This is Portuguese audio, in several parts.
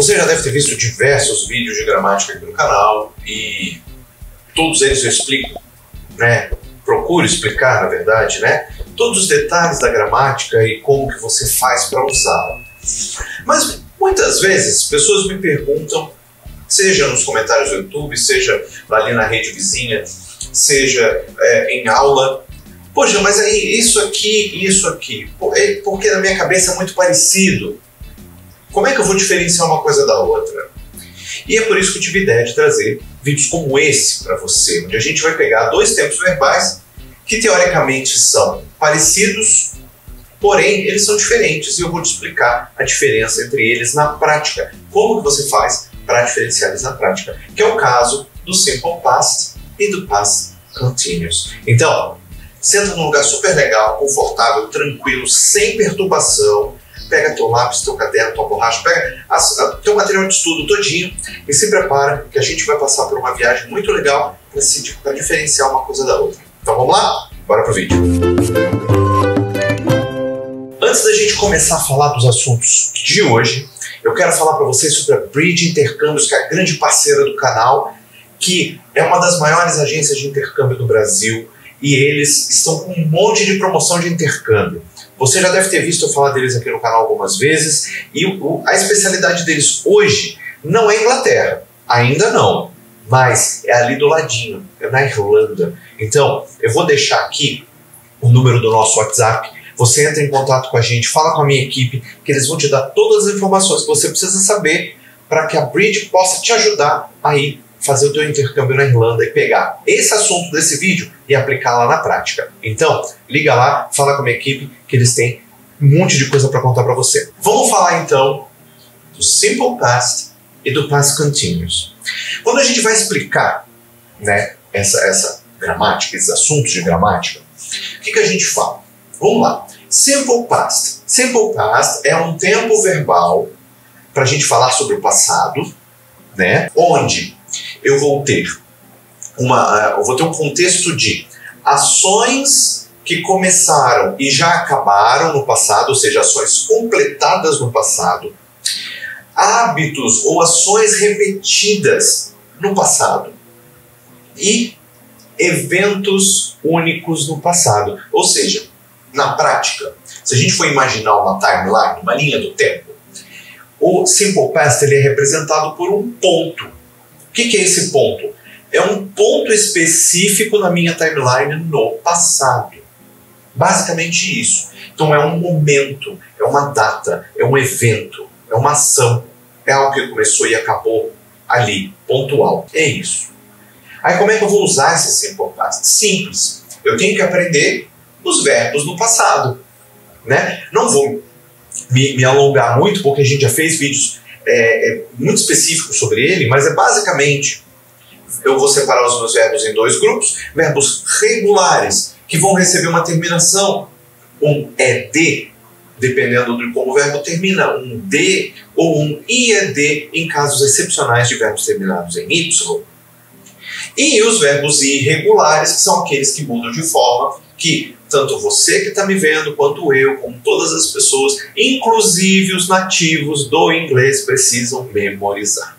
Você já deve ter visto diversos vídeos de gramática aqui no canal e todos eles eu explico, né? Procuro explicar, na verdade, né? Todos os detalhes da gramática e como que você faz para usá-la. Mas muitas vezes pessoas me perguntam, seja nos comentários do YouTube, seja ali na rede vizinha, seja em aula, poxa, mas aí isso aqui, porque na minha cabeça é muito parecido. Como é que eu vou diferenciar uma coisa da outra? E é por isso que eu tive a ideia de trazer vídeos como esse para você, onde a gente vai pegar dois tempos verbais que teoricamente são parecidos, porém eles são diferentes e eu vou te explicar a diferença entre eles na prática. Como que você faz para diferenciar eles na prática, que é o caso do Simple Past e do Past Continuous. Então, senta num lugar super legal, confortável, tranquilo, sem perturbação. Pega teu lápis, teu caderno, tua borracha, pega teu material de estudo todinho e se prepara que a gente vai passar por uma viagem muito legal para diferenciar uma coisa da outra. Então vamos lá? Bora pro vídeo. Antes da gente começar a falar dos assuntos de hoje, eu quero falar para vocês sobre a Bridge Intercâmbios, que é a grande parceira do canal, que é uma das maiores agências de intercâmbio do Brasil e eles estão com um monte de promoção de intercâmbio. Você já deve ter visto eu falar deles aqui no canal algumas vezes e a especialidade deles hoje não é Inglaterra, ainda não, mas é ali do ladinho, é na Irlanda. Então, eu vou deixar aqui o número do nosso WhatsApp, você entra em contato com a gente, fala com a minha equipe, que eles vão te dar todas as informações que você precisa saber para que a Bridge possa te ajudar a ir fazer o teu intercâmbio na Irlanda e pegar esse assunto desse vídeo e aplicar lá na prática. Então, liga lá, fala com a minha equipe que eles têm um monte de coisa para contar para você. Vamos falar então do Simple Past e do Past Continuous. Quando a gente vai explicar, né, essa gramática, esses assuntos de gramática, o que a gente fala? Vamos lá. Simple Past. Simple Past é um tempo verbal para a gente falar sobre o passado, né, onde eu vou ter um contexto de ações que começaram e já acabaram no passado, ou seja, ações completadas no passado, hábitos ou ações repetidas no passado e eventos únicos no passado. Ou seja, na prática, se a gente for imaginar uma timeline, uma linha do tempo, o Simple Past ele é representado por um ponto. O que é esse ponto? É um ponto específico na minha timeline no passado. Basicamente isso. Então é um momento, é uma data, é um evento, é uma ação, é algo que começou e acabou ali, pontual. É isso. Aí como é que eu vou usar esse Simple Past? Simples. Eu tenho que aprender os verbos no passado, né? Não vou me alongar muito, porque a gente já fez vídeos muito específicos sobre ele, mas é basicamente, eu vou separar os meus verbos em dois grupos, verbos regulares, que vão receber uma terminação, um ED, dependendo de como o verbo termina, um D ou um IED, em casos excepcionais de verbos terminados em Y. E os verbos irregulares, que são aqueles que mudam de forma que tanto você que está me vendo, quanto eu, como todas as pessoas, inclusive os nativos do inglês, precisam memorizar.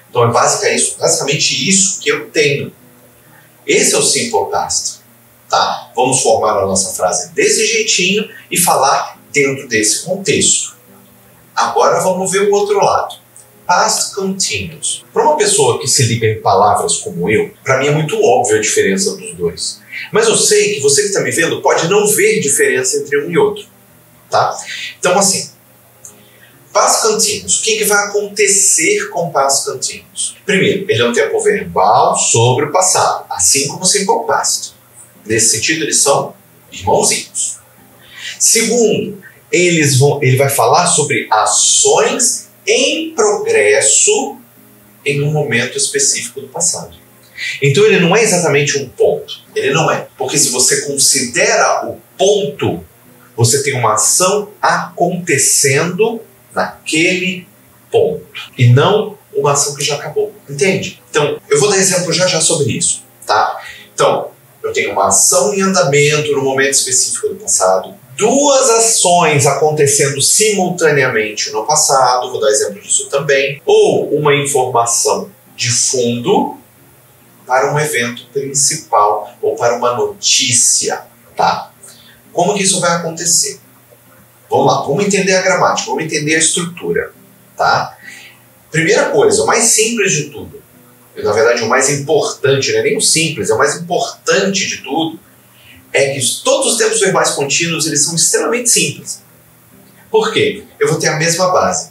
Então é basicamente isso que eu tenho. Esse é o Simple Past. Tá? Vamos formar a nossa frase desse jeitinho e falar dentro desse contexto. Agora vamos ver o outro lado. Past Continuous. Para uma pessoa que se liga em palavras como eu, para mim é muito óbvia a diferença dos dois. Mas eu sei que você que está me vendo pode não ver diferença entre um e outro. Tá? Então assim, Past Continuous. O que vai acontecer com Past Continuous? Primeiro, ele é um tempo verbal sobre o passado, assim como o Simple Past. Nesse sentido, eles são irmãozinhos. Segundo, ele vai falar sobre ações em progresso em um momento específico do passado. Então ele não é exatamente um ponto. Ele não é. Porque se você considera o ponto, você tem uma ação acontecendo naquele ponto. E não uma ação que já acabou. Entende? Então, eu vou dar exemplo já sobre isso. Tá? Então, eu tenho uma ação em andamento no momento específico do passado. duas ações acontecendo simultaneamente no passado, vou dar exemplo disso também, ou uma informação de fundo para um evento principal ou para uma notícia, tá? Como que isso vai acontecer? Vamos lá, vamos entender a gramática, vamos entender a estrutura, tá? Primeira coisa, o mais simples de tudo, na verdade o mais importante, não é nem o simples, é o mais importante de tudo, é que todos os tempos verbais contínuos eles são extremamente simples. Por quê? Eu vou ter a mesma base.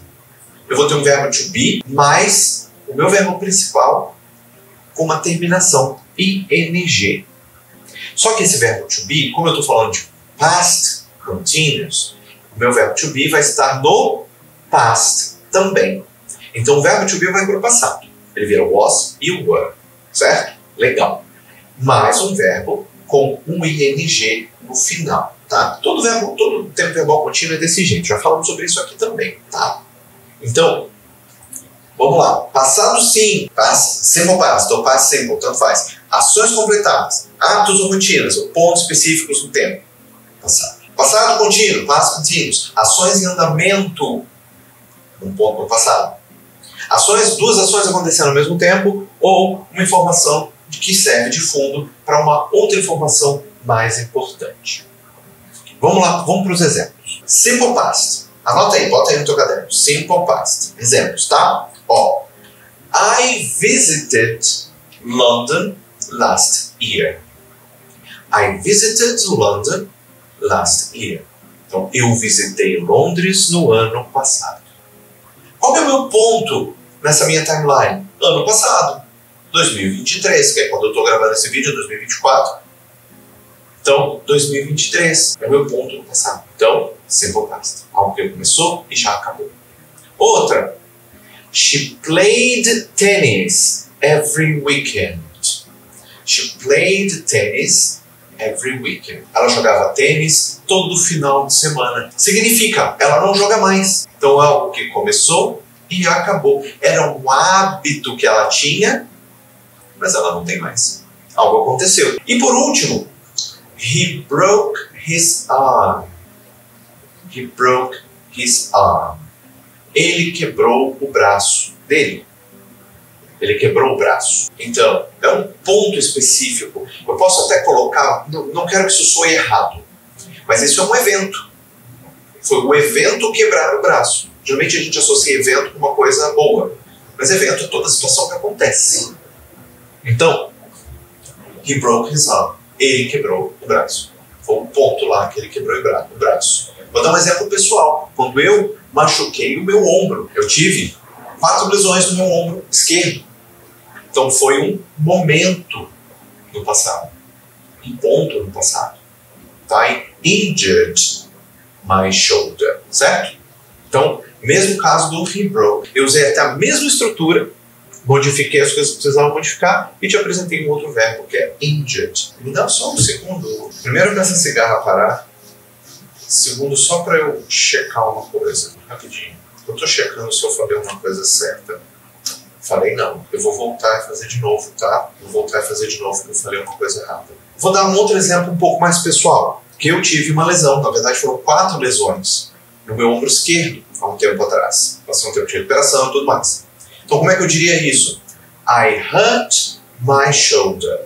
Eu vou ter um verbo to be mais o meu verbo principal com uma terminação ing. Só que esse verbo to be, como eu estou falando de past continuous, o meu verbo to be vai estar no past também. Então o verbo to be vai para o passado. Ele vira was e o were, certo? Legal. Mais um verbo com um ing no final, tá? Todo tempo verbal contínuo é desse jeito. Já falamos sobre isso aqui também, tá? Então, vamos lá. Passado sim, past, simple past ou past simple, tanto faz. Ações completadas, atos ou rotinas, ou pontos específicos no tempo. Passado. Passado contínuo, past continuous. Ações em andamento, um ponto no passado. Duas ações acontecendo ao mesmo tempo, ou uma informação que serve de fundo para uma outra informação mais importante. Vamos lá, vamos para os exemplos. Simple past. Anota aí, bota aí no teu caderno. Simple past. Exemplos, tá? Ó. I visited London last year. I visited London last year. Então, eu visitei Londres no ano passado. Qual é o meu ponto nessa minha timeline? Ano passado. 2023, que é quando eu estou gravando esse vídeo, 2024. Então, 2023 é o meu ponto no passado. Então, simple past. Algo que começou e já acabou. Outra. She played tennis every weekend. She played tennis every weekend. Ela jogava tênis todo final de semana. Significa, ela não joga mais. Então, é algo que começou e acabou. Era um hábito que ela tinha, mas ela não tem mais. Algo aconteceu. E por último, he broke his arm. He broke his arm. Ele quebrou o braço dele. Ele quebrou o braço. Então, é um ponto específico. Eu posso até colocar, não quero que isso soe errado, mas isso é um evento. Foi o evento quebrar o braço. Geralmente a gente associa evento com uma coisa boa, mas evento é toda a situação que acontece. Então, he broke his arm. Ele quebrou o braço. Foi um ponto lá que ele quebrou o braço. Vou dar um exemplo pessoal. Quando eu machuquei o meu ombro, eu tive 4 lesões no meu ombro esquerdo. Então foi um momento no passado. Um ponto no passado. Tá? I injured my shoulder. Certo? Então, mesmo caso do he broke, eu usei até a mesma estrutura, modifiquei as coisas que precisavam modificar e te apresentei um outro verbo que é injured. Me dá só um segundo. Primeiro para essa cigarra parar. Segundo, só para eu checar uma coisa. Rapidinho. Eu estou checando se eu falei uma coisa certa. Falei não. Eu vou voltar e fazer de novo, tá? Vou voltar e fazer de novo porque eu falei uma coisa errada. Vou dar um outro exemplo um pouco mais pessoal. Que eu tive uma lesão. Na verdade foram 4 lesões no meu ombro esquerdo há um tempo atrás. Passei um tempo de recuperação e tudo mais. Então, como é que eu diria isso? I hurt my shoulder.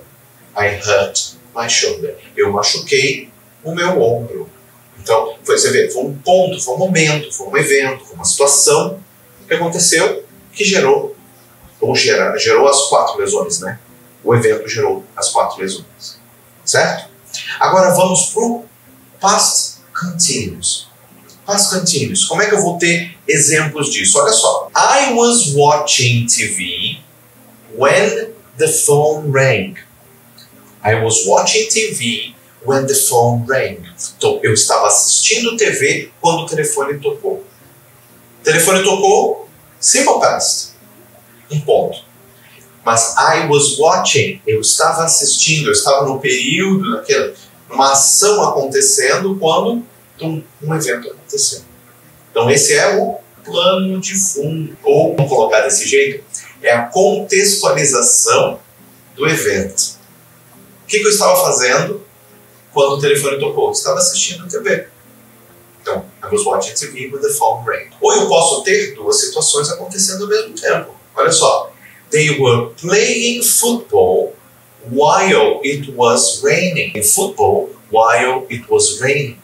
I hurt my shoulder. Eu machuquei o meu ombro. Então, você vê, foi um ponto, foi um momento, foi um evento, foi uma situação que aconteceu que gerou as 4 lesões, né? O evento gerou as 4 lesões. Certo? Agora vamos para o past continuous. Past continuous. Como é que eu vou ter exemplos disso? Olha só. I was watching TV when the phone rang. I was watching TV when the phone rang. Então, eu estava assistindo TV quando o telefone tocou. O telefone tocou, simple past. Um ponto. Mas I was watching, eu estava assistindo, eu estava no período, numa ação acontecendo quando um evento aconteceu. Então esse é o plano de fundo, ou vamos colocar desse jeito, é a contextualização do evento. O que eu estava fazendo quando o telefone tocou? Eu estava assistindo a TV. Então, I was watching TV when the phone rang. Ou eu posso ter duas situações acontecendo ao mesmo tempo. Olha só. They were playing football while it was raining. Football while it was raining.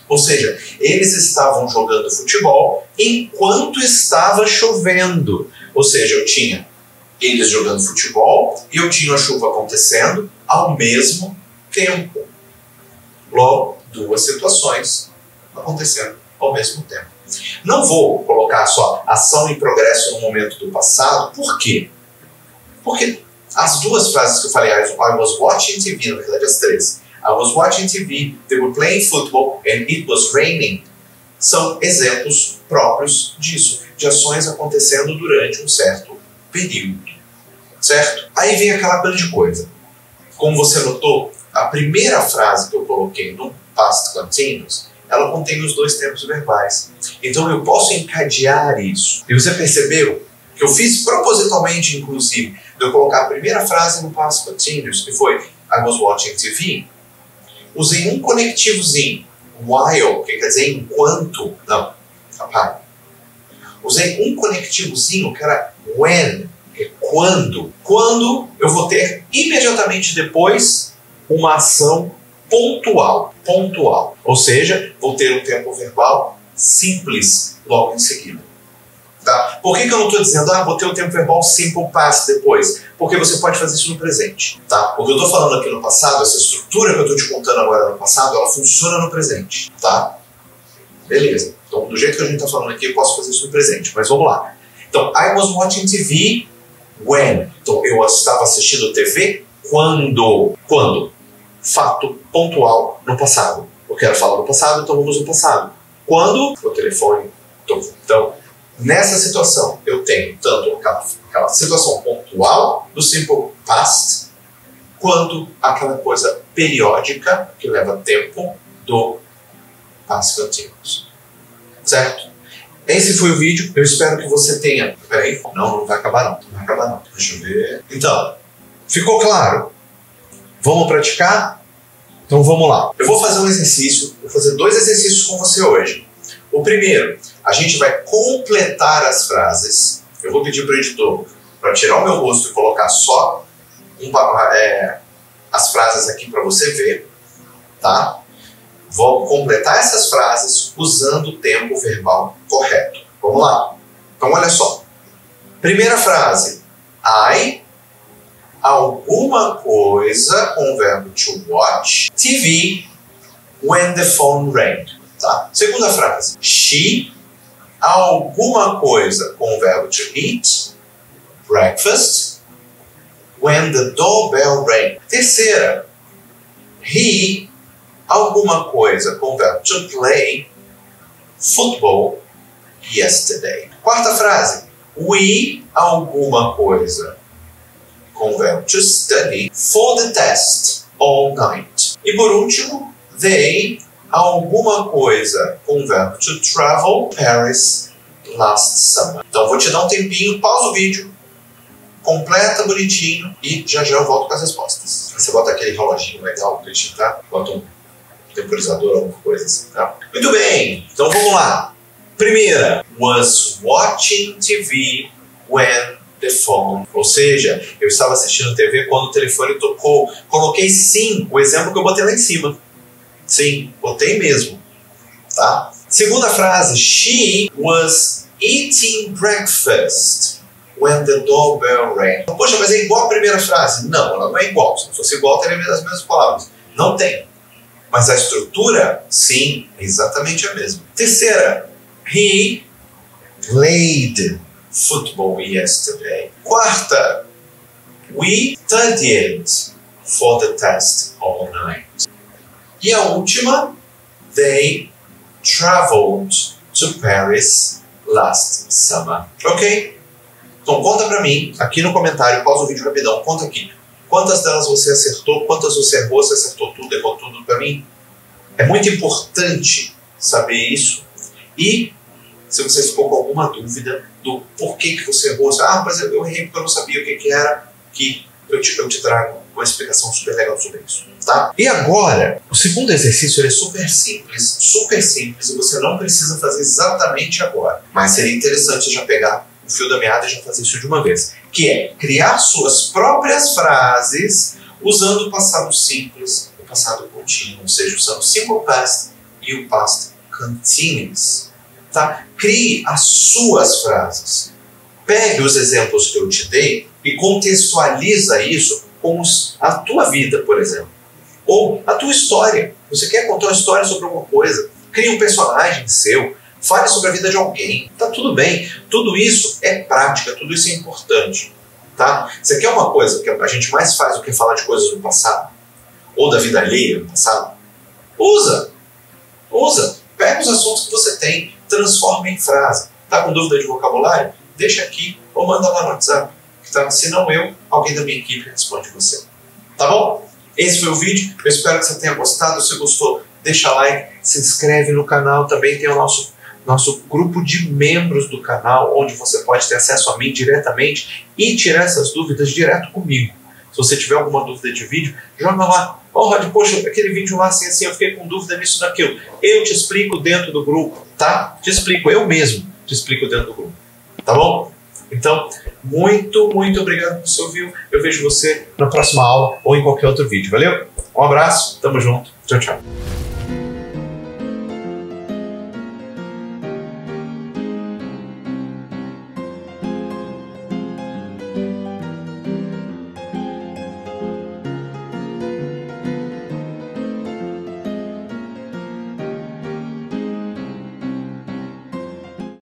Ou seja, eles estavam jogando futebol enquanto estava chovendo. Ou seja, eu tinha eles jogando futebol e eu tinha a chuva acontecendo ao mesmo tempo. Logo, duas situações acontecendo ao mesmo tempo. Não vou colocar só ação e progresso no momento do passado. Por quê? Porque as duas frases que eu falei, I was watching TV, na verdade as três, I was watching TV, they were playing football and it was raining, são exemplos próprios disso, de ações acontecendo durante um certo período, certo? Aí vem aquela grande coisa. Como você notou, a primeira frase que eu coloquei no past continuous, ela contém os dois tempos verbais. Então eu posso encadear isso. E você percebeu que eu fiz propositalmente, inclusive, de eu colocar a primeira frase no past continuous, que foi I was watching TV. Usei um conectivozinho, while, que quer dizer enquanto. Não, apaga. Usei um conectivozinho que era when, que é quando. Quando eu vou ter imediatamente depois uma ação pontual. Pontual. Ou seja, vou ter um tempo verbal simples logo em seguida. Tá? Por que eu não estou dizendo, vou ter o tempo verbal simple past depois? Porque você pode fazer isso no presente. Tá? O que eu estou falando aqui no passado, essa estrutura que eu estou te contando agora no passado, ela funciona no presente. Tá? Beleza. Então, do jeito que a gente está falando aqui, eu posso fazer isso no presente. Mas vamos lá. Então, I was watching TV when. Então, eu estava assistindo TV quando? Quando? Fato pontual no passado. Eu quero falar no passado, então vamos no passado. Quando? O telefone. Então, nessa situação, eu tenho tanto aquela situação pontual do simple past, quanto aquela coisa periódica, que leva tempo, do past continuous. Certo? Esse foi o vídeo. Eu espero que você tenha... Peraí. Não vai acabar não. Não vai acabar não. Deixa eu ver. Então, ficou claro? Vamos praticar? Então vamos lá. Eu vou fazer um exercício. Vou fazer dois exercícios com você hoje. O primeiro, a gente vai completar as frases. Eu vou pedir para o editor para tirar o meu rosto e colocar só as frases aqui para você ver, tá? Vou completar essas frases usando o tempo verbal correto. Vamos lá? Então olha só. Primeira frase. I, alguma coisa com o verbo to watch, TV, when the phone rang. Tá? Segunda frase. She, alguma coisa com o verbo to eat, breakfast, when the doorbell rang. Terceira. He, alguma coisa com o verbo to play, football, yesterday. Quarta frase. We, alguma coisa com o verbo to study, for the test, all night. E por último, they, alguma coisa com o verbo to travel, Paris, last summer. Então vou te dar um tempinho, pausa o vídeo, completa bonitinho e já eu volto com as respostas. Você bota aquele reloginho legal, tá? Bota um temporizador, alguma coisa assim, tá? Muito bem, então vamos lá. Primeira, was watching TV when the phone. Ou seja, eu estava assistindo TV quando o telefone tocou. Coloquei sim, o exemplo que eu botei lá em cima. Sim, botei mesmo, tá? Segunda frase, she was eating breakfast when the doorbell rang. Poxa, mas é igual a primeira frase? Não, ela não é igual. Se fosse igual, teria as mesmas palavras. Não tem. Mas a estrutura, sim, é exatamente a mesma. Terceira, he played football yesterday. Quarta, we studied for the test all night. E a última, they traveled to Paris last summer. Ok? Então conta pra mim, aqui no comentário, pausa o vídeo rapidão, conta aqui. Quantas delas você acertou, quantas você errou, você acertou tudo, errou tudo pra mim? É muito importante saber isso. E se você ficou com alguma dúvida do porquê que você errou, mas eu errei porque eu não sabia o que era, que eu te trago uma explicação super legal sobre isso, tá? E agora, o segundo exercício ele é super simples, e você não precisa fazer exatamente agora. Mas seria interessante já pegar o fio da meada e já fazer isso de uma vez. Que é criar suas próprias frases usando o passado simples, o passado contínuo, ou seja, usando o simple past e o past continuous. Tá? Crie as suas frases. Pegue os exemplos que eu te dei e contextualiza isso com a tua vida, por exemplo. Ou a tua história. Você quer contar uma história sobre alguma coisa? Crie um personagem seu. Fale sobre a vida de alguém. Tá tudo bem. Tudo isso é prática, tudo isso é importante. Tá? Você quer uma coisa que a gente mais faz do que falar de coisas do passado? Ou da vida alheia do passado? Usa! Pega os assuntos que você tem, transforma em frase. Tá com dúvida de vocabulário? Deixa aqui ou manda lá no WhatsApp. Tá? Se não eu, alguém da minha equipe responde você. Tá bom? Esse foi o vídeo. Eu espero que você tenha gostado. Se gostou, deixa like, se inscreve no canal. Também tem o nosso grupo de membros do canal, onde você pode ter acesso a mim diretamente e tirar essas dúvidas direto comigo. Se você tiver alguma dúvida de vídeo, joga lá. Rod, poxa, aquele vídeo lá assim, eu fiquei com dúvida nisso, naquilo. Eu te explico dentro do grupo, tá? Te explico, eu mesmo te explico dentro do grupo. Tá bom? Então, muito obrigado por você ouvir. Eu vejo você na próxima aula ou em qualquer outro vídeo. Valeu? Um abraço, tamo junto. Tchau, tchau.